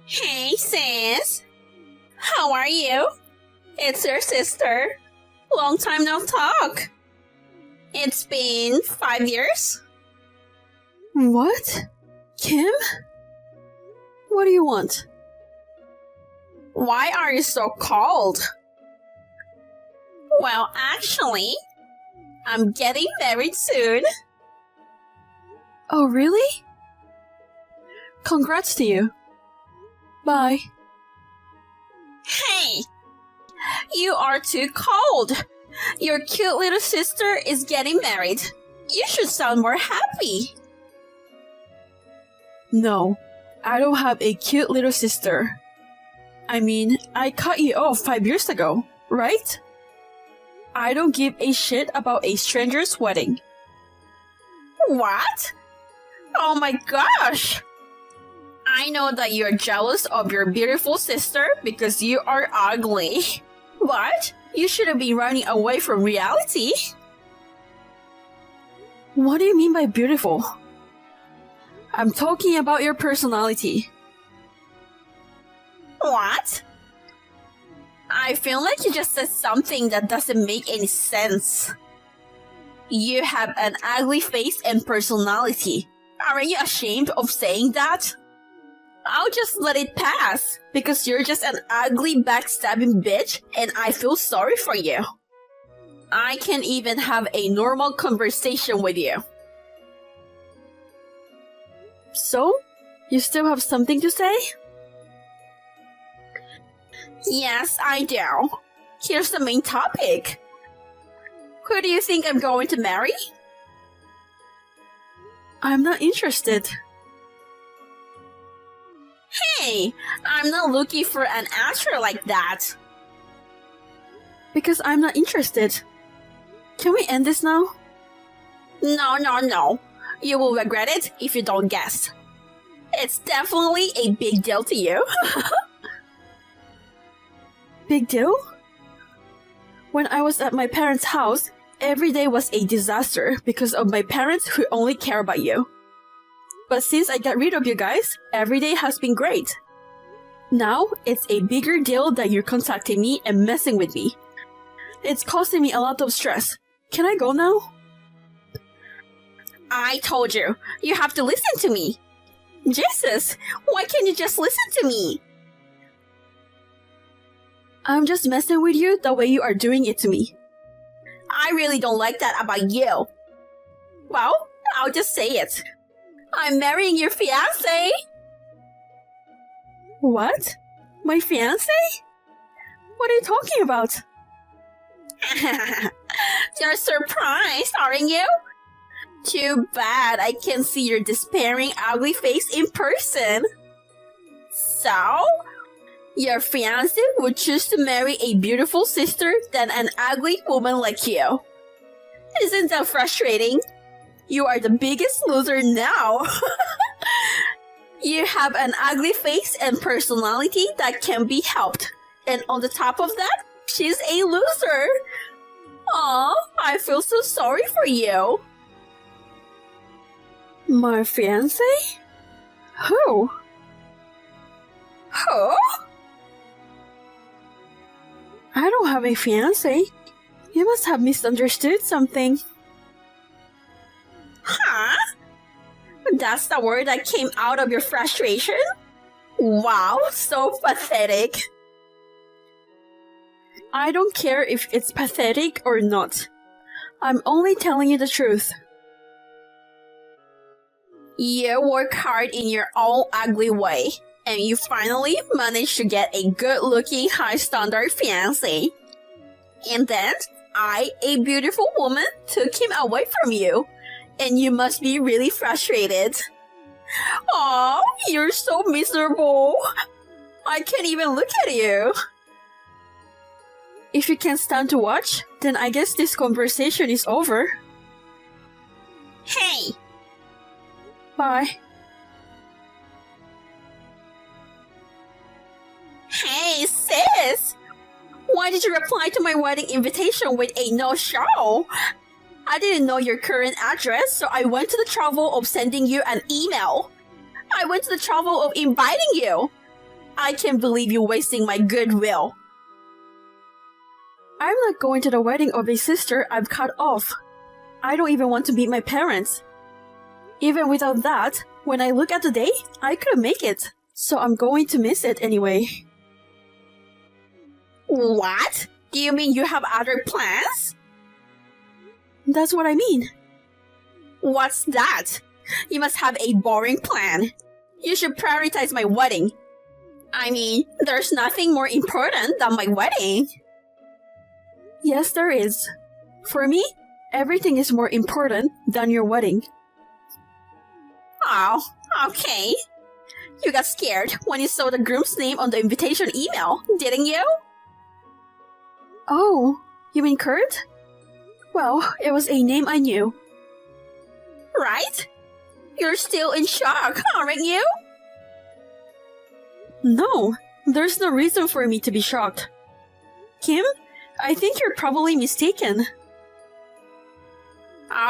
Hey, sis. How are you? It's your sister. Long time no talk. It's been 5 years. What? Kim? What do you want? Why are you so cold? Well, actually, I'm getting married soon. Oh, really? Congrats to you. Bye. Hey! You are too cold. Your cute little sister is getting married. You should sound more happy. No, I don't have a cute little sister. I mean, I cut you off 5 years ago, right? I don't give a shit about a stranger's wedding. What? Oh my gosh! I know that you're jealous of your beautiful sister because you are ugly. But you shouldn't be running away from reality. What do you mean by beautiful? I'm talking about your personality. What? I feel like you just said something that doesn't make any sense. You have an ugly face and personality. Aren't you ashamed of saying that? I'll just let it pass because you're just an ugly backstabbing bitch and I feel sorry for you. I can't even have a normal conversation with you. So? You still have something to say? Yes, I do. Here's the main topic. Who do you think I'm going to marry? I'm not interested. Hey, I'm not looking for an answer like that. Because I'm not interested. Can we end this now? No. You will regret it if you don't guess. It's definitely a big deal to you. Big deal? When I was at my parents' house, every day was a disaster because of my parents who only care about you. But since I got rid of you guys, every day has been great. Now, it's a bigger deal that you're contacting me and messing with me. It's causing me a lot of stress. Can I go now? I told you, you have to listen to me. Jesus, why can't you just listen to me? I'm just messing with you the way you are doing it to me. I really don't like that about you. Well, I'll just say it. I'm marrying your fiancé. What? My fiancé? What are you talking about? You're surprised, aren't you? Too bad I can't see your despairing, ugly face in person. So, your fiancé would choose to marry a beautiful sister than an ugly woman like you. Isn't that frustrating? You are the biggest loser now. You have an ugly face and personality that can be helped. And on the top of that, she's a loser. Aw, I feel so sorry for you. My fiancé? Who? Who? I don't have a fiancé. You must have misunderstood something. Huh? That's the word that came out of your frustration? Wow, so pathetic. I don't care if it's pathetic or not. I'm only telling you the truth. You work hard in your own ugly way, and you finally managed to get a good-looking, high-standard fiancé. And then, I, a beautiful woman, took him away from you. And you must be really frustrated. Aw, you're so miserable. I can't even look at you. If you can't stand to watch, then I guess this conversation is over. Hey! Bye. Hey, sis! Why did you reply to my wedding invitation with a no-show? I didn't know your current address, so I went to the trouble of sending you an email. I went to the trouble of inviting you. I can't believe you're wasting my goodwill. I'm not going to the wedding of a sister I've cut off. I don't even want to meet my parents. Even without that, when I look at the day, I couldn't make it. So I'm going to miss it anyway. What? Do you mean you have other plans? That's what I mean. What's that? You must have a boring plan. You should prioritize my wedding. I mean, there's nothing more important than my wedding. Yes, there is. For me, everything is more important than your wedding. Oh, okay. You got scared when you saw the groom's name on the invitation email, didn't you? Oh, you mean Kurt? Well, it was a name I knew. Right? You're still in shock, aren't you? No, there's no reason for me to be shocked. Kim, I think you're probably mistaken.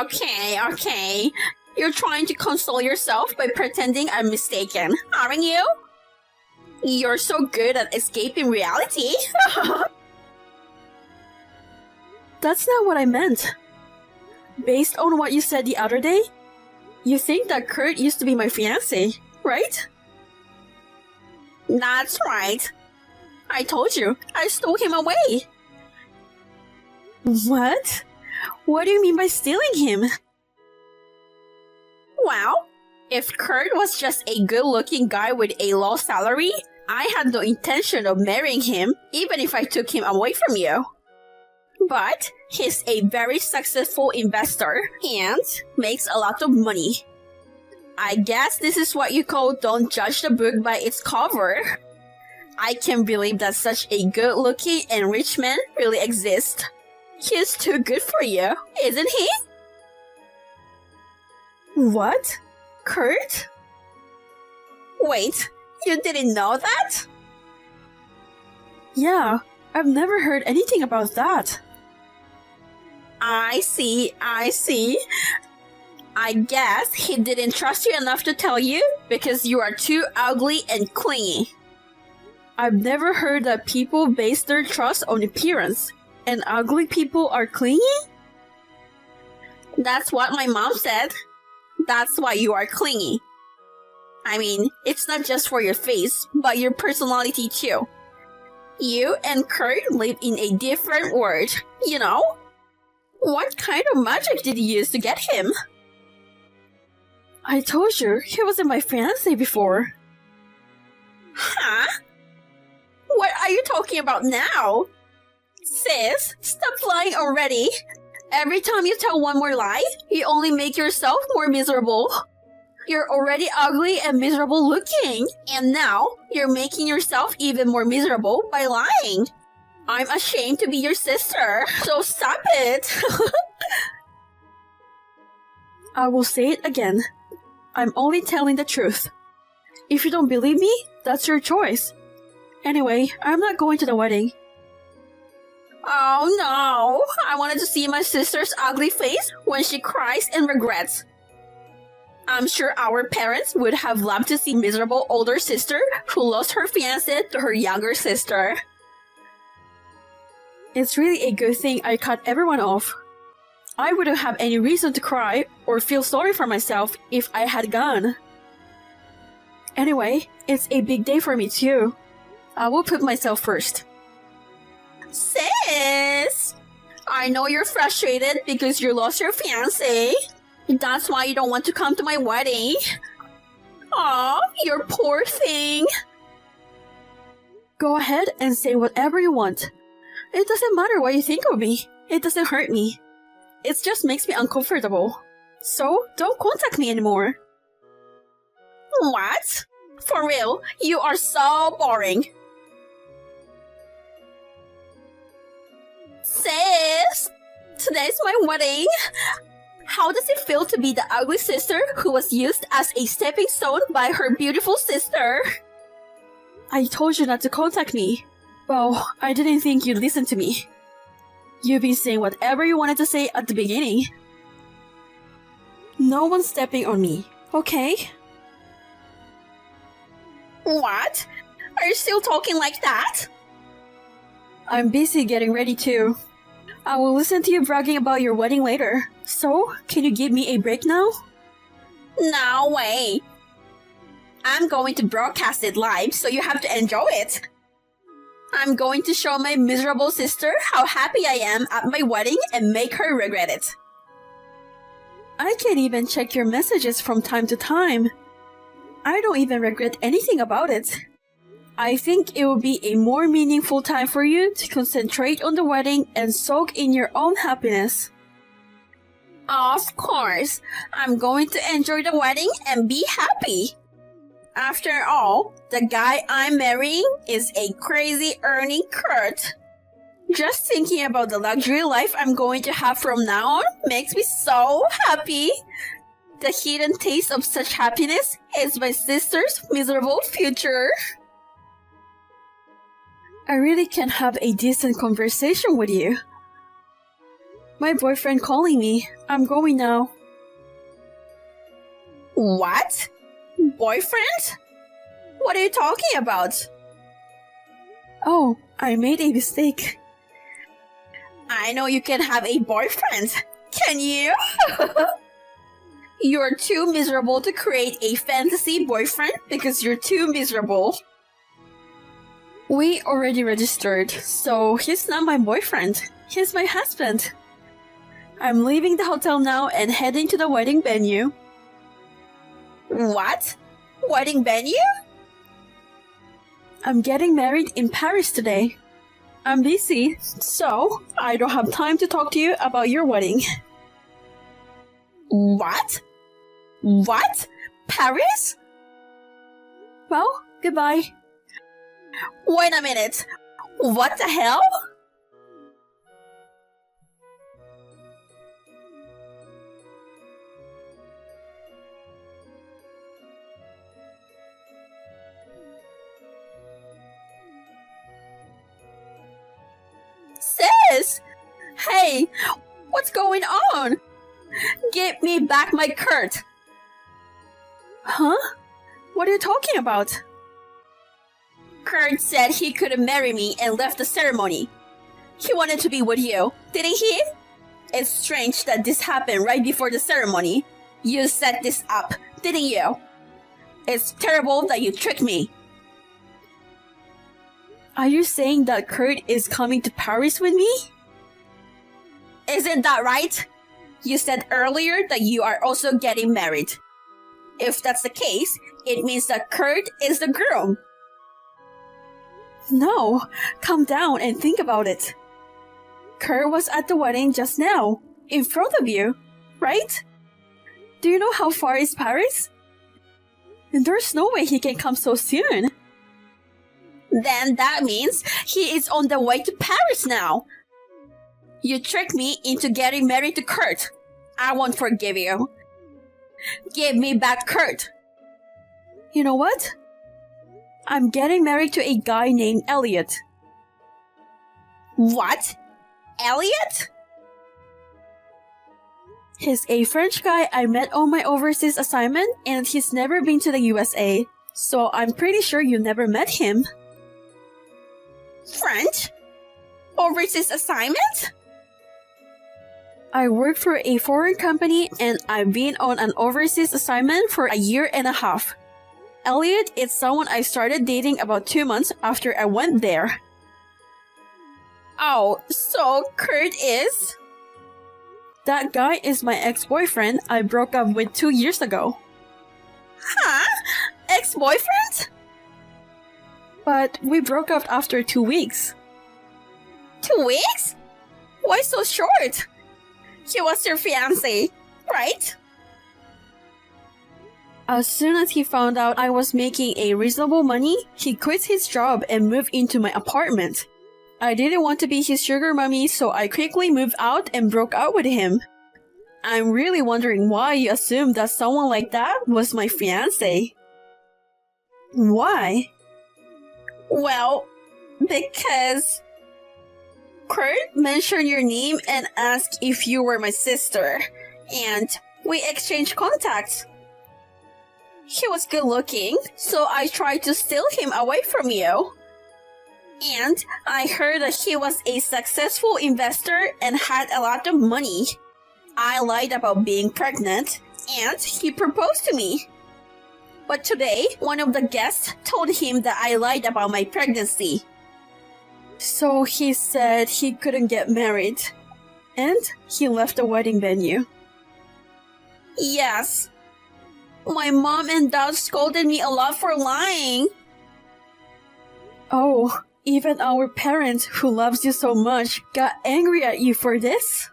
Okay. You're trying to console yourself by pretending I'm mistaken, aren't you? You're so good at escaping reality. That's not what I meant. Based on what you said the other day, you think that Kurt used to be my fiancé, right? That's right. I told you, I stole him away. What? What do you mean by stealing him? Well, if Kurt was just a good-looking guy with a low salary, I had no intention of marrying him, even if I took him away from you. But he's a very successful investor and makes a lot of money. I guess this is what you call don't judge the book by its cover. I can't believe that such a good-looking and rich man really exists. He's too good for you, isn't he? What? Kurt? Wait, you didn't know that? Yeah, I've never heard anything about that. I see. I guess he didn't trust you enough to tell you because you are too ugly and clingy. I've never heard that people base their trust on appearance, and ugly people are clingy? That's what my mom said. That's why you are clingy. I mean, it's not just for your face, but your personality too. You and Kurt live in a different world, you know? What kind of magic did you use to get him? I told you, he wasn't my fiancé before. Huh? What are you talking about now? Sis, stop lying already. Every time you tell one more lie, you only make yourself more miserable. You're already ugly and miserable looking, and now you're making yourself even more miserable by lying. I'm ashamed to be your sister, so stop it. I will say it again. I'm only telling the truth. If you don't believe me, that's your choice. Anyway, I'm not going to the wedding. Oh no, I wanted to see my sister's ugly face when she cries and regrets. I'm sure our parents would have loved to see miserable older sister who lost her fiancé to her younger sister. It's really a good thing I cut everyone off. I wouldn't have any reason to cry or feel sorry for myself if I had gone. Anyway, it's a big day for me too. I will put myself first. Sis! I know you're frustrated because you lost your fiancé. That's why you don't want to come to my wedding. Aw, you poor thing. Go ahead and say whatever you want. It doesn't matter what you think of me. It doesn't hurt me. It just makes me uncomfortable. So, don't contact me anymore. What? For real, you are so boring. Sis, today's my wedding. How does it feel to be the ugly sister who was used as a stepping stone by her beautiful sister? I told you not to contact me. Well, I didn't think you'd listen to me. You've been saying whatever you wanted to say at the beginning. No one's stepping on me, okay? What? Are you still talking like that? I'm busy getting ready too. I will listen to you bragging about your wedding later. So, can you give me a break now? No way. I'm going to broadcast it live, so you have to enjoy it. I'm going to show my miserable sister how happy I am at my wedding and make her regret it. I can't even check your messages from time to time. I don't even regret anything about it. I think it will be a more meaningful time for you to concentrate on the wedding and soak in your own happiness. Of course, I'm going to enjoy the wedding and be happy. After all, the guy I'm marrying is a crazy earning Kurt. Just thinking about the luxury life I'm going to have from now on makes me so happy. The hidden taste of such happiness is my sister's miserable future. I really can't have a decent conversation with you. My boyfriend calling me. I'm going now. What? Boyfriend? What are you talking about? Oh, I made a mistake. I know you can have a boyfriend. Can you? You're too miserable to create a fantasy boyfriend because you're too miserable. We already registered, so he's not my boyfriend. He's my husband. I'm leaving the hotel now and heading to the wedding venue. What? Wedding venue? I'm getting married in Paris today. I'm busy, so I don't have time to talk to you about your wedding. What? What? Paris? Well, goodbye. Wait a minute. What the hell? Sis! Hey! What's going on? Give me back my Kurt! Huh? What are you talking about? Kurt said he couldn't marry me and left the ceremony. He wanted to be with you, didn't he? It's strange that this happened right before the ceremony. You set this up, didn't you? It's terrible that you tricked me. Are you saying that Kurt is coming to Paris with me? Isn't that right? You said earlier that you are also getting married. If that's the case, it means that Kurt is the groom. No, calm down and think about it. Kurt was at the wedding just now, in front of you, right? Do you know how far is Paris? And there's no way he can come so soon. Then that means he is on the way to Paris now. You tricked me into getting married to Kurt. I won't forgive you. Give me back Kurt. You know what? I'm getting married to a guy named Elliot. What? Elliot? He's a French guy I met on my overseas assignment, and he's never been to the USA, so I'm pretty sure you never met him. French? Overseas assignment? I work for a foreign company, and I've been on an overseas assignment for a year and a half. Elliot is someone I started dating about 2 months after I went there. Oh, so Kurt is? That guy is my ex-boyfriend I broke up with 2 years ago. Huh? Ex-boyfriend? But we broke up after 2 weeks. 2 weeks? Why so short? He was your fiancé, right? As soon as he found out I was making a reasonable money, he quit his job and moved into my apartment. I didn't want to be his sugar mommy, so I quickly moved out and broke up with him. I'm really wondering why you assumed that someone like that was my fiancé. Why? Well, because Kurt mentioned your name and asked if you were my sister, and we exchanged contacts. He was good looking, so I tried to steal him away from you. And I heard that he was a successful investor and had a lot of money. I lied about being pregnant, and he proposed to me. But today, one of the guests told him that I lied about my pregnancy. So he said he couldn't get married, and he left the wedding venue. Yes. My mom and dad scolded me a lot for lying. Oh, even our parents, who loves you so much, got angry at you for this?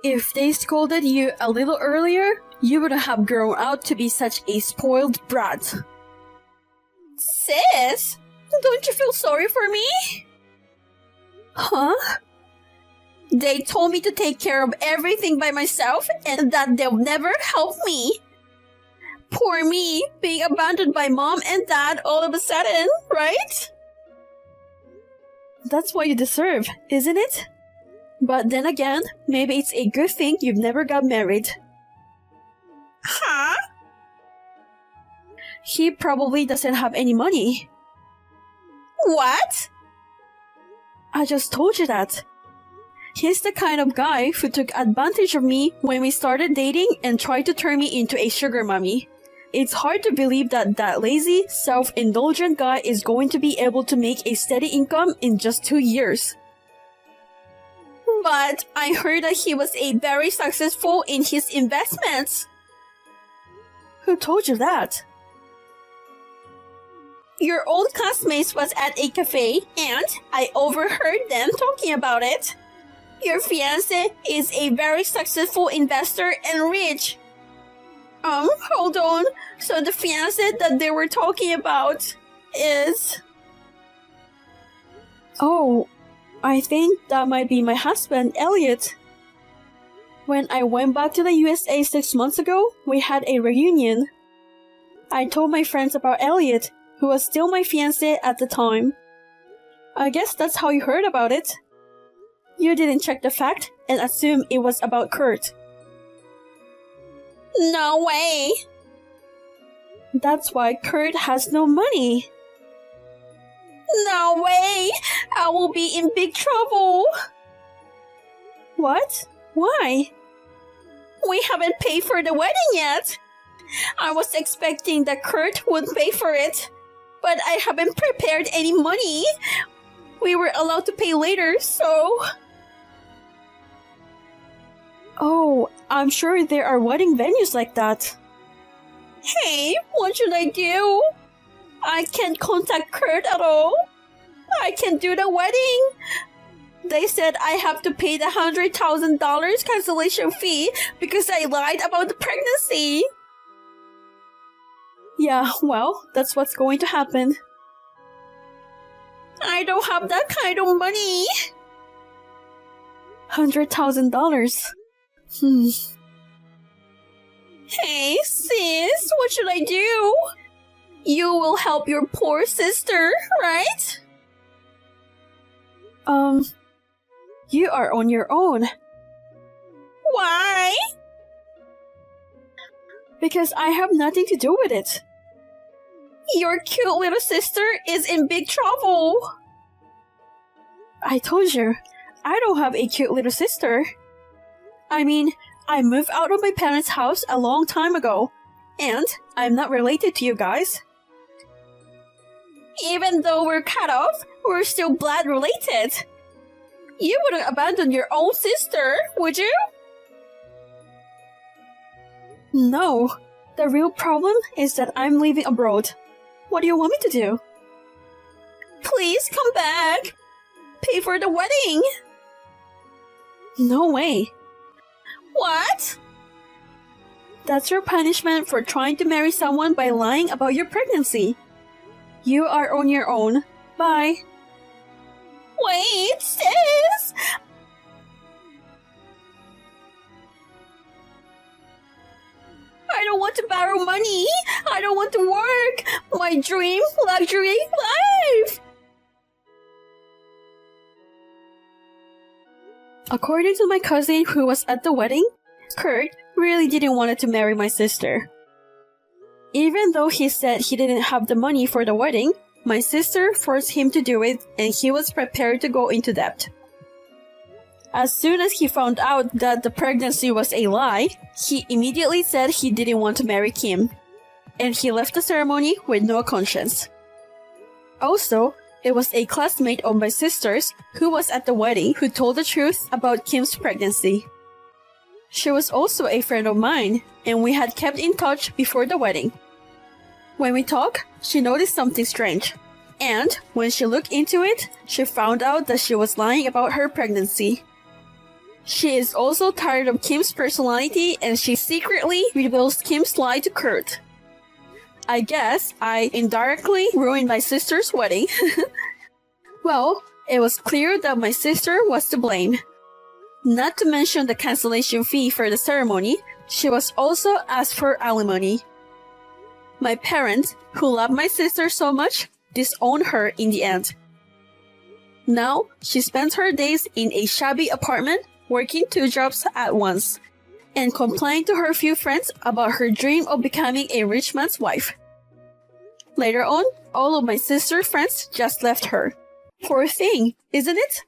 If they scolded you a little earlier, you wouldn't have grown out to be such a spoiled brat. Sis, don't you feel sorry for me? Huh? They told me to take care of everything by myself and that they'll never help me. Poor me, being abandoned by mom and dad all of a sudden, right? That's what you deserve, isn't it? But then again, maybe it's a good thing you've never got married. Huh? He probably doesn't have any money. What? I just told you that. He's the kind of guy who took advantage of me when we started dating and tried to turn me into a sugar mommy. It's hard to believe that that lazy, self-indulgent guy is going to be able to make a steady income in just 2 years. But I heard that he was very successful in his investments. Who told you that? Your old classmates was at a cafe and I overheard them talking about it. Your fiancé is a very successful investor and rich. Hold on. So the fiancé that they were talking about is... Oh, I think that might be my husband, Elliot. When I went back to the USA 6 months ago, we had a reunion. I told my friends about Elliot, who was still my fiancé at the time. I guess that's how you heard about it. You didn't check the fact and assume it was about Kurt. No way. That's why Kurt has no money. No way. I will be in big trouble. What? Why? We haven't paid for the wedding yet. I was expecting that Kurt would pay for it, but I haven't prepared any money. We were allowed to pay later, so... Oh, I'm sure there are wedding venues like that. Hey, what should I do? I can't contact Kurt at all. I can't do the wedding. They said I have to pay the $100,000 cancellation fee because I lied about the pregnancy. Yeah, well, that's what's going to happen. I don't have that kind of money. $100,000. Hey, sis, what should I do? You will help your poor sister, right? You are on your own. Why? Because I have nothing to do with it. Your cute little sister is in big trouble. I told you, I don't have a cute little sister. I mean, I moved out of my parents' house a long time ago, and I'm not related to you guys. Even though we're cut off, we're still blood related. You wouldn't abandon your own sister, would you? No. The real problem is that I'm leaving abroad. What do you want me to do? Please come back. Pay for the wedding. No way. What? That's your punishment for trying to marry someone by lying about your pregnancy. You are on your own. Bye. Wait, sis! I don't want to borrow money. I don't want to work. My dream, luxury life. According to my cousin who was at the wedding, Kurt really didn't want to marry my sister. Even though he said he didn't have the money for the wedding, my sister forced him to do it and he was prepared to go into debt. As soon as he found out that the pregnancy was a lie, he immediately said he didn't want to marry Kim, and he left the ceremony with no conscience. Also, it was a classmate of my sister's who was at the wedding who told the truth about Kim's pregnancy. She was also a friend of mine, and we had kept in touch before the wedding. When we talked, she noticed something strange, and when she looked into it, she found out that she was lying about her pregnancy. She is also tired of Kim's personality and she secretly reveals Kim's lie to Kurt. I guess I indirectly ruined my sister's wedding. Well, it was clear that my sister was to blame. Not to mention the cancellation fee for the ceremony, she was also asked for alimony. My parents, who loved my sister so much, disowned her in the end. Now, she spends her days in a shabby apartment working 2 jobs at once, and complained to her few friends about her dream of becoming a rich man's wife. Later on, all of my sister's friends just left her. Poor thing, isn't it?